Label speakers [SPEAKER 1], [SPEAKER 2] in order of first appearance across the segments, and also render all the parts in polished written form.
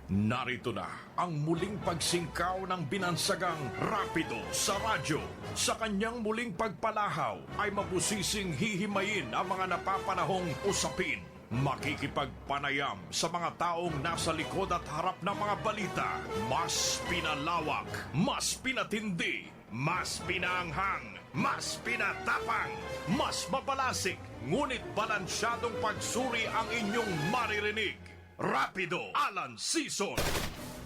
[SPEAKER 1] Narito na ang muling pagsingkaw ng binansagang Rapido sa radyo. Sa kanyang muling pagpalahaw ay mabusising hihimayin ang mga napapanahong usapin. Makikipagpanayam sa mga taong nasa likod at harap ng mga balita. Mas pinalawak, mas pinatindi, mas pinaanghang, mas pinatapang, mas mabalasik, ngunit balansyadong pagsuri ang inyong maririnig. Rapido Alan Season.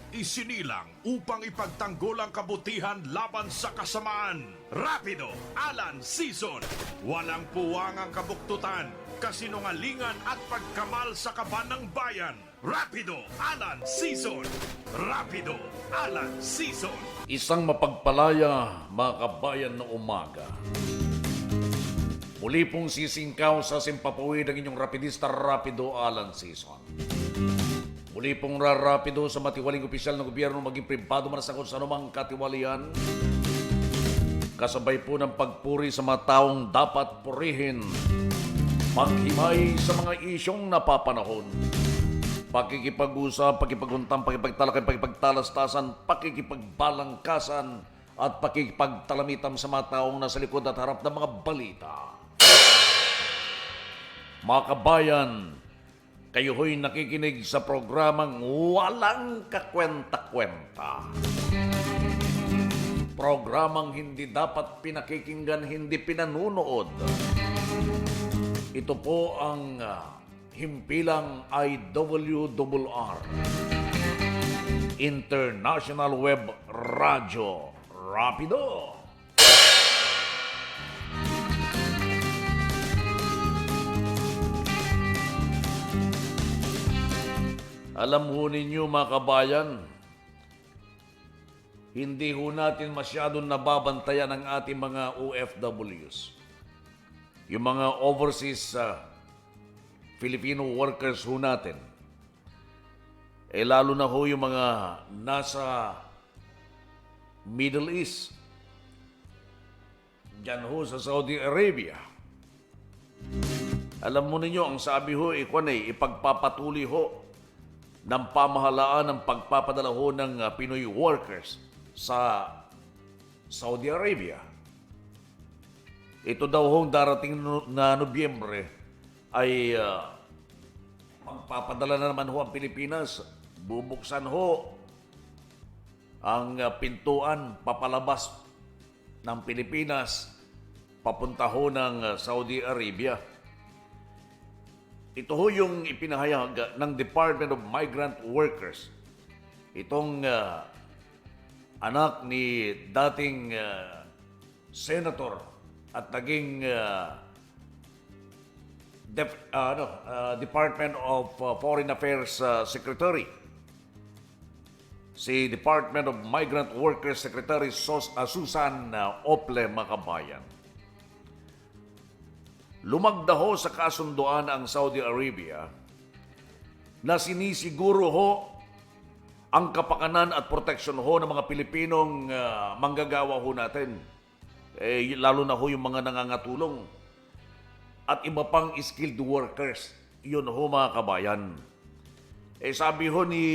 [SPEAKER 1] Isinilang upang ipagtanggol ang kabutihan laban sa kasamaan. Rapido Alan Season. Walang puwang ang kabuktutan, kasinungalingan at pagkamal sa kaban ng bayan. Rapido Alan Season. Rapido Alan Season.
[SPEAKER 2] Isang mapagpalaya, mga kabayan na umaga. Muli pong sisingkaw sa simpapawid ang inyong rapidista Rapido Alan Season. Muli pong rarapido sa matiwaling opisyal ng gobyerno maging pribado man sa kung sa anumang katiwalian. Kasabay po ng pagpuri sa mga taong dapat purihin. Maghimay sa mga isyong napapanahon. Pakikipag-usap, pakipag-untang, pakipagtalakay, pakipagtalastasan, pakikipagbalangkasan, at pakikipagtalamitam sa mga taong nasa likod at harap ng mga balita. Mga kabayan, kayo ho'y nakikinig sa programang Walang Kakwenta-Kwenta. Programang hindi dapat pinakikinggan, hindi pinanunood. Ito po ang himpilang IWRR, International Web Radio Rapido. Alam ho ninyo mga kabayan, hindi ho natin masyadong nababantayan ang ating mga OFWs. Yung mga overseas Filipino workers ho natin. Lalo na ho yung mga nasa Middle East. Diyan ho sa Saudi Arabia. Alam mo ninyo, ang sabi ho, ipagpapatuloy ho ng pamahalaan ng pagpapadala ho ng Pinoy workers sa Saudi Arabia. Ito daw hong darating na Nobyembre ay magpapadala na naman ho ang Pilipinas. Bubuksan ho ang pintuan papalabas ng Pilipinas papunta ho ng Saudi Arabia. Ito ho yung ipinahayag ng Department of Migrant Workers. Itong anak ni dating senator at naging Department of Foreign Affairs Secretary. Si Department of Migrant Workers Secretary Susan Ople, mga kabayan. Lumagda ho sa kasunduan ang Saudi Arabia na sinisiguro ho ang kapakanan at proteksyon ho ng mga Pilipinong manggagawa ho natin. Lalo na ho yung mga nangangatulong at iba pang skilled workers. Yun ho mga kabayan. Sabi ho ni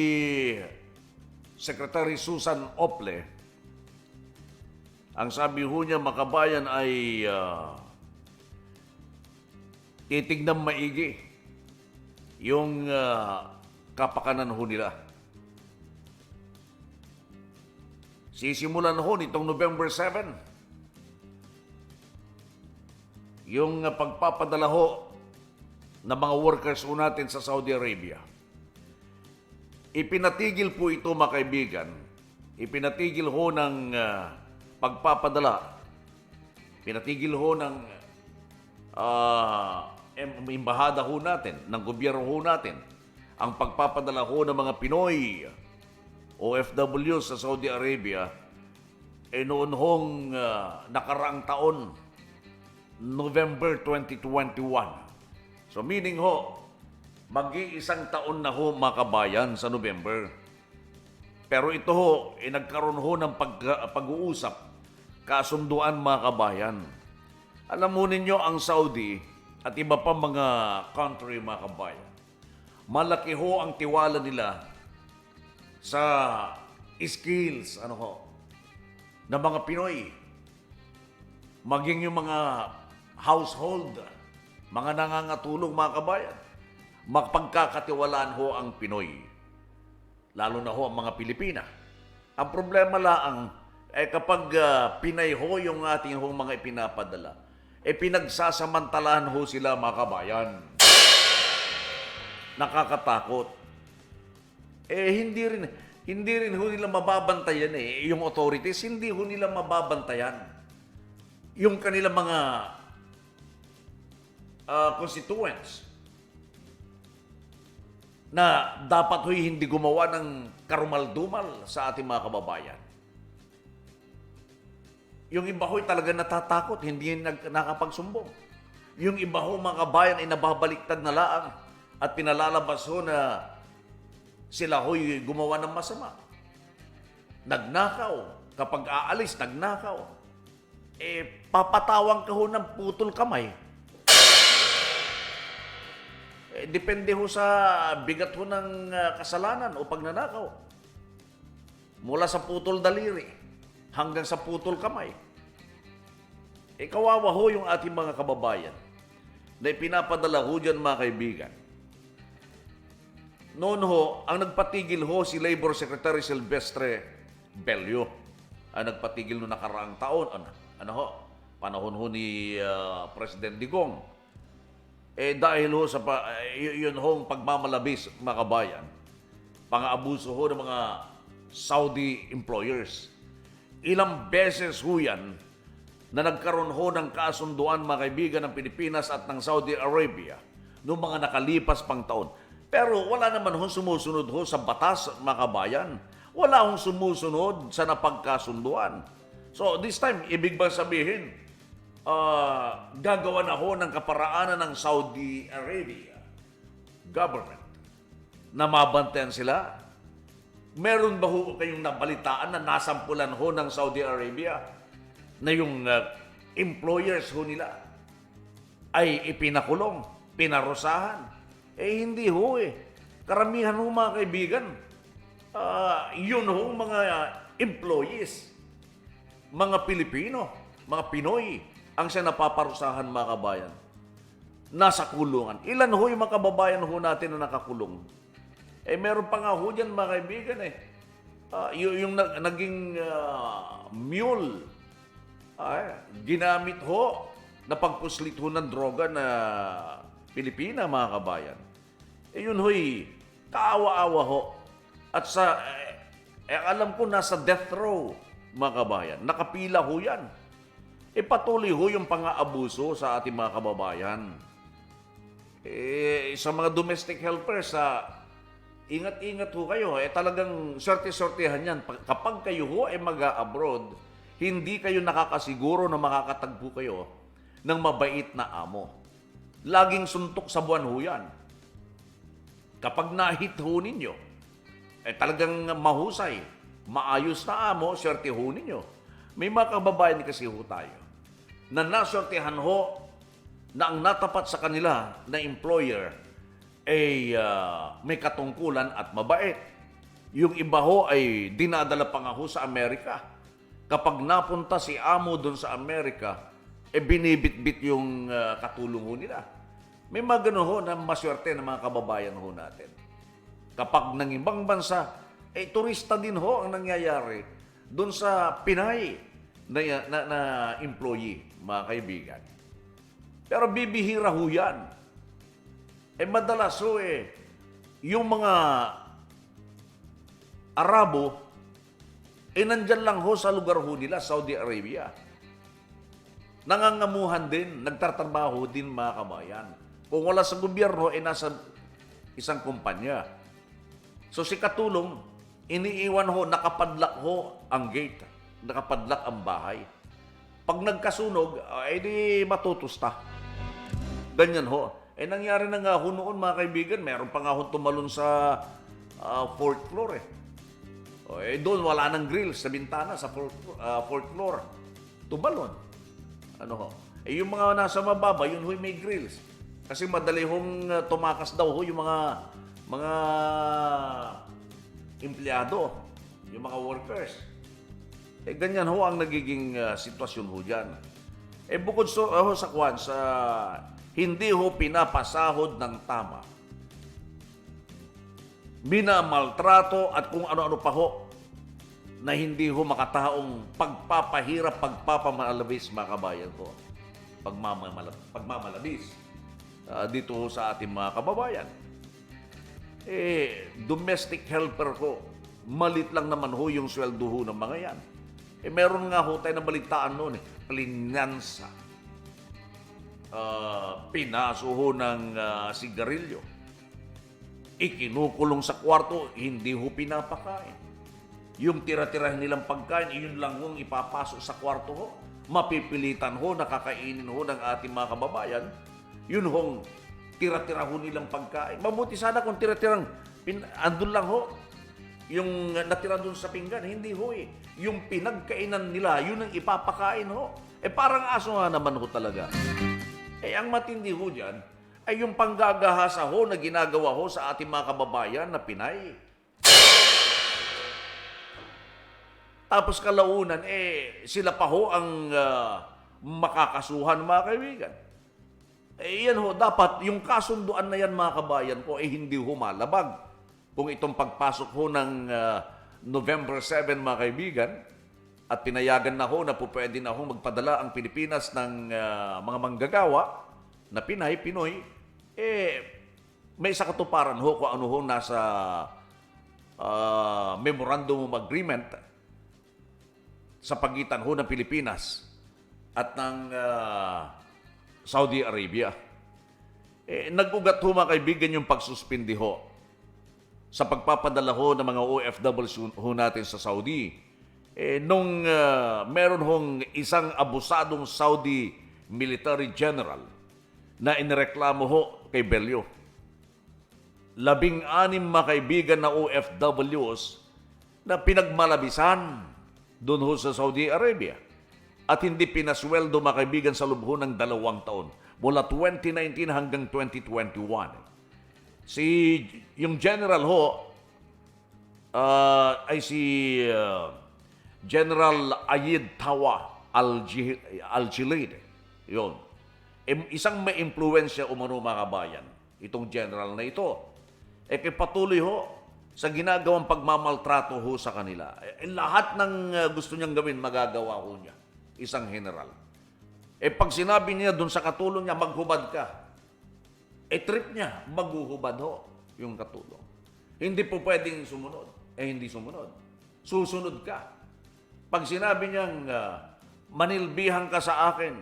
[SPEAKER 2] Secretary Susan Ople, ang sabi ho niya mga kabayan ay titignan maigi yung kapakanan ho nila. Sisimulan ho nitong November 7 yung pagpapadala ho ng mga workers ho natin sa Saudi Arabia. Ipinatigil po ito mga kaibigan. Ipinatigil ho ng pagpapadala. Pinatigil ho ng imbahada ho natin, ng gobyerno ho natin, ang pagpapadala ho ng mga Pinoy OFW sa Saudi Arabia noon hong nakaraang taon, November 2021. So meaning ho, mag-iisang taon na ho mga kabayan sa November. Pero ito ho, nagkaroon ho ng pag-uusap, kasunduan mga kabayan. Alam mo ninyo ang Saudi at iba pa mga country mga kabayan, malaki ho ang tiwala nila sa skills, ng mga Pinoy. Maging yung mga household, mga nangangatulong, mga kabayan. Magpagkakatiwalaan ho ang Pinoy. Lalo na ho ang mga Pilipina. Ang problema lang, kapag Pinay ho yung ating ho mga ipinapadala, pinagsasamantalahan ho sila, mga kabayan. Nakakatakot. Hindi rin ho nila mababantayan yung authorities, hindi ho nila mababantayan yung kanilang mga constituents na dapat ho'y hindi gumawa ng karumal-dumal sa ating mga kababayan. Yung iba ho'y talaga natatakot, hindi nakapagsumbong. Yung iba ho, mga kabayan, ay nababaliktad na laang at pinalalabas ho na sila ho'y gumawa ng masama. Nagnakaw. Kapag aalis, nagnakaw. Papatawang ka ho ng putol kamay. Depende ho sa bigat ho ng kasalanan o pagnanakaw. Mula sa putol daliri hanggang sa putol kamay. Kawawa ho yung ating mga kababayan na ipinapadala ho dyan, mga kaibigan. Noon ho, ang nagpatigil ho si Labor Secretary Silvestre Bello. Ang nagpatigil noong nakaraang taon. Panahon ho ni President Digong. Dahil ho sa yun hong pagmamalabis, mga kabayan, pang-abuso ho ng mga Saudi employers. Ilang beses ho yan na nagkaroon ho ng kasunduan, mga kaibigan, ng Pilipinas at ng Saudi Arabia noong mga nakalipas pang taon. Pero wala naman ho sumusunod ho sa batas, mga kabayan. Wala hong sumusunod sa napagkasunduan. So this time, ibig bang sabihin, gagawa na ho ng kaparaanan ng Saudi Arabia government na mabantayan sila? Meron ba ho kayong nabalitaan na nasampulan ho ng Saudi Arabia na yung employers ho nila ay ipinakulong, pinarusahan? Hindi ho Karamihan ho, mga kaibigan, yun ho mga employees, mga Pilipino, mga Pinoy, ang siya napaparusahan, mga kabayan. Nasa kulungan. Ilan ho yung mga kababayan ho natin na nakakulong? Meron pa nga ho dyan, mga kaibigan yung naging mule, ginamit ho na pagpuslit ho ng droga na Pilipina, mga kabayan. Yun ho'y kaawa-awa ho. At sa, alam ko, nasa death row, mga kabayan. Nakapila ho yan. Patuloy ho yung pang-aabuso sa ating mga kababayan. Sa mga domestic helpers, ingat-ingat ho kayo. Talagang sorte-sortehan yan. Kapag kayo ho ay mag-abroad, hindi kayo nakakasiguro na makakatagpo kayo ng mabait na amo. Laging suntok sa buwan ho yan. Kapag na-hit ho ninyo, talagang mahusay, maayos na amo, swerte ho ninyo. May mga kababayan kasi ho tayo na nasortehan ho na ang natapat sa kanila na employer may katungkulan at mabait. Yung iba ho ay dinadala pa nga ho sa Amerika. Kapag napunta si amo doon sa Amerika, binibit-bit yung katulong ho nila. May mga ganun ho na maswerte ng mga kababayan ho natin. Kapag ng ibang bansa, turista din ho ang nangyayari doon sa Pinay na employee, mga kaibigan. Pero bibihira ho yan. Madalas ho yung mga Arabo, nandyan lang ho sa lugar ho nila, Saudi Arabia. Nangangamuhan din, nagtatrabaho din, mga kabayan. Kung wala sa gobyerno, nasa isang kumpanya. So si katulong, iniiwan ho, nakapadlak ho ang gate, nakapadlak ang bahay. Pag nagkasunog, di matutusta. Ganyan ho. Nangyari na nga ho noon, mga kaibigan, meron pa nga ho tumalon sa fourth floor doon wala nang grills sa bintana sa fourth floor. Tumalon. Yung mga nasa mababa, yun ho may grills. Kasi madali hong tumakas daw ho yung mga empleyado, yung mga workers. Ganyan ho ang nagiging sitwasyon ho dyan. Bukod sa kwan, sa hindi ho pinapasahod ng tama, minamaltrato at kung ano-ano pa ho na hindi ho makataong pagpapahirap, pagpapamalabis, mga kabayan ko. Pagmamalabis dito ho sa ating mga kababayan. Domestic helper ko, malit lang naman ho yung sweldo ho ng mga yan. Meron nga ho tayo na balitaan noon, plinansa. Pinaso ho ng sigarilyo. Ikinukulong sa kwarto, hindi ho pinapakain. Yung tira-tirahin nilang pagkain, yun lang hong ipapasok sa kwarto ho. Mapipilitan ho, nakakainin ho ng ating mga kababayan. Yun hong tira-tira ho nilang pagkain. Mabuti sana kung tira-tirang andun lang ho. Yung natira dun sa pinggan, hindi ho eh. Yung pinagkainan nila, yun ang ipapakain ho. Parang aso nga naman ho talaga. Ang matindi ho dyan, ay yung panggagahasa ho na ginagawa ho sa ating mga kababayan na Pinay. Tapos kalaunan, sila pa ho ang makakasuhan, mga kaibigan. Yan ho, dapat yung kasunduan na yan, mga kabayan ko, hindi ho malabag. Kung itong pagpasok ho ng November 7, mga kaibigan, at pinayagan na ho na po pwede na ho magpadala ang Pilipinas ng mga manggagawa na Pinay, Pinoy, may isa katuparan ho kung ano ho nasa Memorandum of Agreement sa pagitan ho ng Pilipinas at ng Saudi Arabia. Nag-ugat ho, mga kaibigan, yung pagsuspindi ho sa pagpapadala ho ng mga OFWs ho natin sa Saudi. Nung meron hong isang abusadong Saudi military general na inireklamo ho kay Bello. 16 mga kaibigan na OFWs na pinagmalabisan doon ho sa Saudi Arabia at hindi pinasweldo, mga kaibigan, sa loob ho ng 2 taon mula 2019 hanggang 2021. Yung general ho ay si General Ayid Tawa Al-Jilaid. Yun. Isang may impluwensya umano, mga kabayan, itong general na ito. Patuloy ho sa ginagawang pagmamaltrato ho sa kanila. Lahat ng gusto niyang gawin, magagawa ho niya. Isang general. Pag sinabi niya doon sa katulong niya, maghubad ka. Trip niya, maghuhubad ho yung katulong. Hindi po pwedeng sumunod. Hindi sumunod. Susunod ka. Pag sinabi niyang manilbihan ka sa akin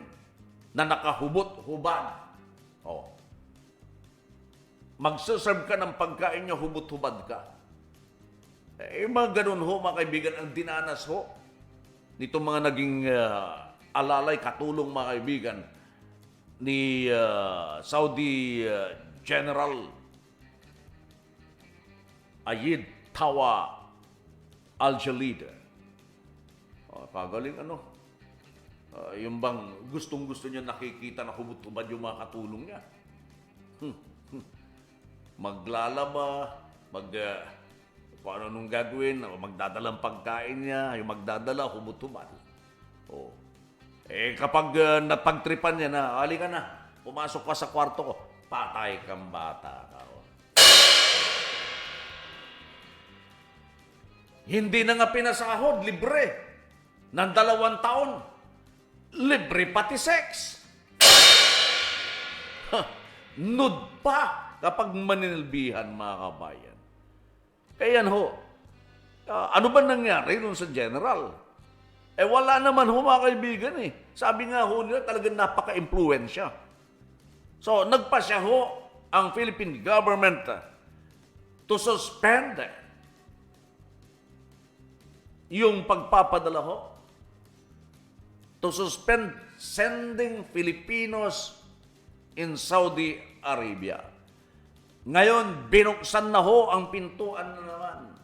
[SPEAKER 2] na nakahubot-hubad, magsaserve ka ng pagkain niya, hubot-hubad ka. Mga ganun ho, mga kaibigan, ang dinanas ho nitong mga naging alalay, katulong, mga kaibigan, ni Saudi General Ayid Tawa Al-Jilaid. Kagaling ano. Yung bang gustong-gusto niya nakikita na hubot-hubad yung mga katulong niya. Maglalaba, kung ano nung gagawin, magdadalang pagkain niya, yung magdadala, hubot-hubad. Kapag napagtripan niya na, halika na, pumasok ka sa kwarto ko, patay kang bata ka. Hindi na nga pinasahod, libre. Ng 2 taon, libre pati sex. Nude pa kapag maninilbihan, mga kabayan. Kaya yan ho, ano ba nangyari nun sa general? Wala naman ho, mga kaibigan eh. Sabi nga ho nila, talagang napaka-impluensya. So, nagpasya ho ang Philippine government to suspend yung pagpapadala ho, to suspend sending Filipinos in Saudi Arabia. Ngayon, binuksan na ho ang pintuan na naman.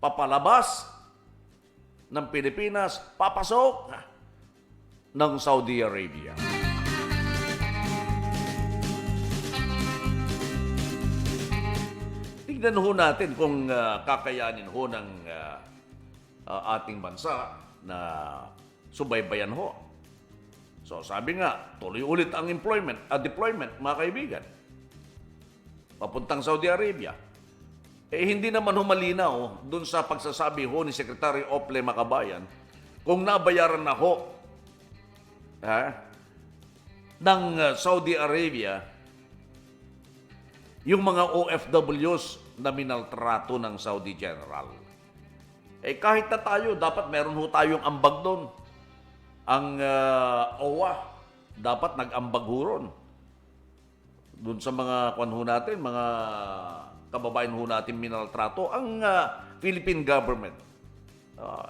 [SPEAKER 2] Papalabas ng Pilipinas, papasok ng Saudi Arabia. tignan ho natin kung kakayanin ho ng ating bansa na subaybayan ho. So sabi nga, tuloy ulit ang deployment, mga kaibigan. Papuntang Saudi Arabia. Hindi naman ho malinaw dun sa pagsasabi ho ni Secretary Ople Makabayan kung nabayaran na ho ng Saudi Arabia yung mga OFWs na minaltrato ng Saudi General. Kahit na tayo, dapat meron ho tayong ambag doon. Ang OWA, dapat nag-ambag ho ron. Doon sa mga kwan ho natin, mga kababayan ho natin minaltrato, ang Philippine government.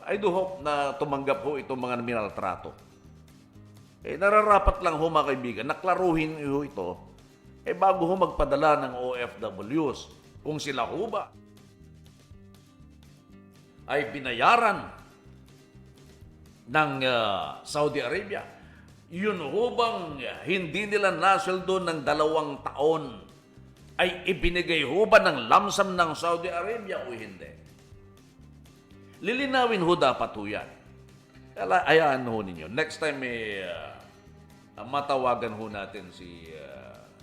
[SPEAKER 2] I do hope na tumanggap ho itong mga minaltrato. Nararapat lang ho mga kaibigan, naklaruhin ho ito, bago ho magpadala ng OFWs, kung sila ho ba ay binayaran ng Saudi Arabia, yun ho bang hindi nila nasweldo ng 2 taon ay ibinigay ho ba ng lamsam ng Saudi Arabia o hindi? Lilinawin ho dapat ho yan. Ayaan ho ninyo. Next time matawagan ho natin si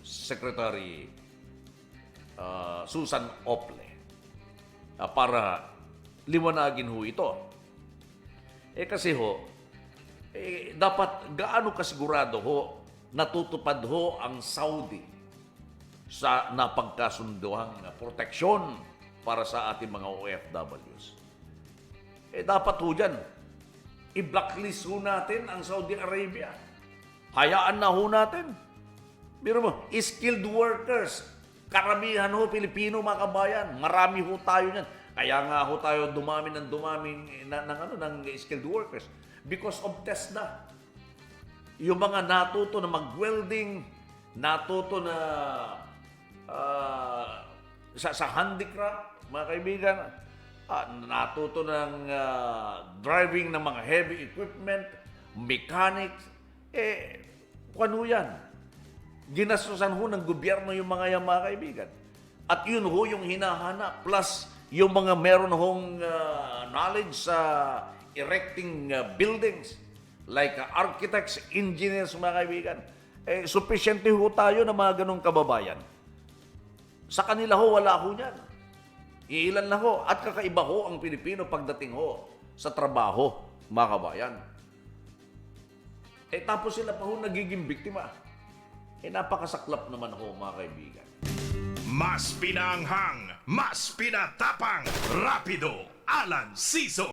[SPEAKER 2] Secretary Susan Ople para liwanagin ho ito. Kasi ho, dapat gaano kasigurado ho natutupad ho ang Saudi sa napagkasunduhang proteksyon para sa ating mga OFWs. Dapat ho dyan, i-blacklist ho natin ang Saudi Arabia. Hayaan na ho natin. Biro mo, skilled workers, karamihan ho Pilipino mga kabayan, marami ho tayo niyan. Kaya nga ho tayo dumami ng skilled workers because of TESDA. Yung mga natuto na mag-welding, natuto na sa handicraft, mga kaibigan, natuto ng driving ng mga heavy equipment, mechanics, kung ano yan? Ginastusan ho ng gobyerno yung mga yan, mga kaibigan. At yun ho yung hinahanap. Plus, yung mga meron hong knowledge sa erecting buildings, like architects, engineers, mga kaibigan. Sufficient ho tayo na mga ganong kababayan. Sa kanila ho, wala ho yan. Iilan na ho. At kakaiba ho ang Pilipino pagdating ho sa trabaho, mga kabayan. Tapos sila pa ho nagiging biktima. Napakasaklap naman ho, mga kaibigan.
[SPEAKER 1] Mas pinaanghang, mas pinatapang, rapido, Alan Siso.